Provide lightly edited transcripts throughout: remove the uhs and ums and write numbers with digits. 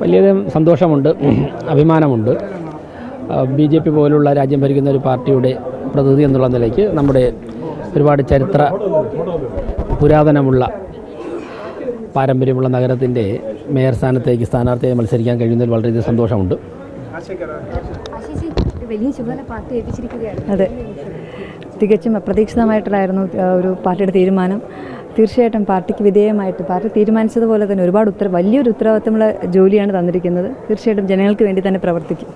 വലിയ സന്തോഷമുണ്ട്, അഭിമാനമുണ്ട്. BJP പോലുള്ള രാജ്യം ഭരിക്കുന്ന ഒരു പാർട്ടിയുടെ പ്രതിനിധി എന്നുള്ള നിലയ്ക്ക് നമ്മുടെ ഒരുപാട് ചരിത്ര പുരാതനമുള്ള പാരമ്പര്യമുള്ള നഗരത്തിൻ്റെ മേയർ സ്ഥാനത്തേക്ക് സ്ഥാനാർത്ഥിയായി മത്സരിക്കാൻ കഴിയുന്നതിൽ വളരെയധികം സന്തോഷമുണ്ട്. അതെ, തികച്ചും അപ്രതീക്ഷിതമായിട്ടുള്ളായിരുന്നു ഒരു പാർട്ടിയുടെ തീരുമാനം. തീർച്ചയായിട്ടും പാർട്ടിക്ക് വിധേയമായിട്ട് പാർട്ടി തീരുമാനിച്ചതുപോലെ തന്നെ ഒരുപാട് വലിയൊരു ഉത്തരവാദിത്തമുള്ള ജോലിയാണ് തന്നിരിക്കുന്നത്. തീർച്ചയായിട്ടും ജനങ്ങൾക്ക് വേണ്ടി തന്നെ പ്രവർത്തിക്കും.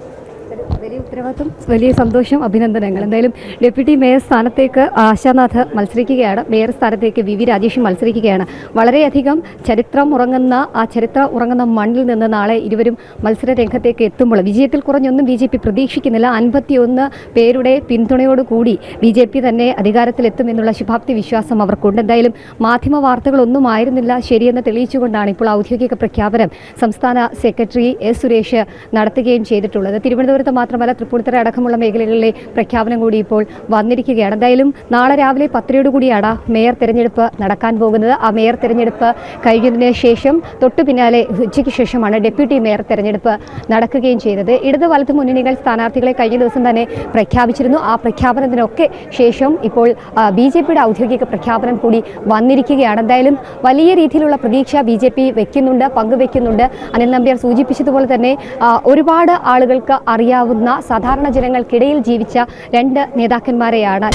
വലിയ ഉത്തരവാദിത്വം, വലിയ സന്തോഷം, അഭിനന്ദനങ്ങൾ. എന്തായാലും ഡെപ്യൂട്ടി മേയർ സ്ഥാനത്തേക്ക് ആശാനാഥ് മത്സരിക്കുകയാണ്, മേയർ സ്ഥാനത്തേക്ക് VV രാജേഷും മത്സരിക്കുകയാണ്. വളരെയധികം ചരിത്രം ഉറങ്ങുന്ന മണ്ണിൽ നിന്ന് നാളെ ഇരുവരും മത്സര രംഗത്തേക്ക് എത്തുമ്പോൾ വിജയത്തിൽ കുറഞ്ഞൊന്നും BJP പ്രതീക്ഷിക്കുന്നില്ല. 51 പേരുടെ പിന്തുണയോടുകൂടി BJP തന്നെ അധികാരത്തിലെത്തുമെന്നുള്ള ശുഭാപ്തി വിശ്വാസം അവർക്കുണ്ട്. എന്തായാലും മാധ്യമ വാർത്തകളൊന്നും ആയിരുന്നില്ല ശരിയെന്ന് തെളിയിച്ചുകൊണ്ടാണ് ഇപ്പോൾ ഔദ്യോഗിക പ്രഖ്യാപനം സംസ്ഥാന സെക്രട്ടറി S. സുരേഷ് നടത്തുകയും ചെയ്തിട്ടുള്ളത്. തിരുവനന്തപുരത്ത് മാത്രമല്ല തൃപ്പൂണിത്തുറ അടക്കമുള്ള മേഖലകളിലെ പ്രഖ്യാപനം കൂടി ഇപ്പോൾ വന്നിരിക്കുകയാണ്. എന്തായാലും നാളെ രാവിലെ 10:00 മേയർ തെരഞ്ഞെടുപ്പ് നടക്കാൻ പോകുന്നത്. ആ മേയർ തെരഞ്ഞെടുപ്പ് കഴിഞ്ഞതിന് ശേഷം തൊട്ടു പിന്നാലെ ഉച്ചയ്ക്ക് ശേഷമാണ് ഡെപ്യൂട്ടി മേയർ തെരഞ്ഞെടുപ്പ് നടക്കുകയും ചെയ്തത്. ഇടത് വലത് മുന്നണികൾ സ്ഥാനാർത്ഥികളെ കഴിഞ്ഞ ദിവസം തന്നെ പ്രഖ്യാപിച്ചിരുന്നു. ആ പ്രഖ്യാപനത്തിനൊക്കെ ശേഷം ഇപ്പോൾ BJPയുടെ ഔദ്യോഗിക പ്രഖ്യാപനം കൂടി വന്നിരിക്കുകയാണ്. എന്തായാലും വലിയ രീതിയിലുള്ള പ്രതീക്ഷ BJP പങ്കുവെക്കുന്നുണ്ട്. അനിൽ നമ്പ്യാർ സൂചിപ്പിച്ചതുപോലെ തന്നെ ഒരുപാട് ആളുകൾക്ക് അറിയാവുന്ന സാധാരണ ജനങ്ങൾക്കിടയിൽ ജീവിച്ച 2 നേതാക്കന്മാരെയാണ്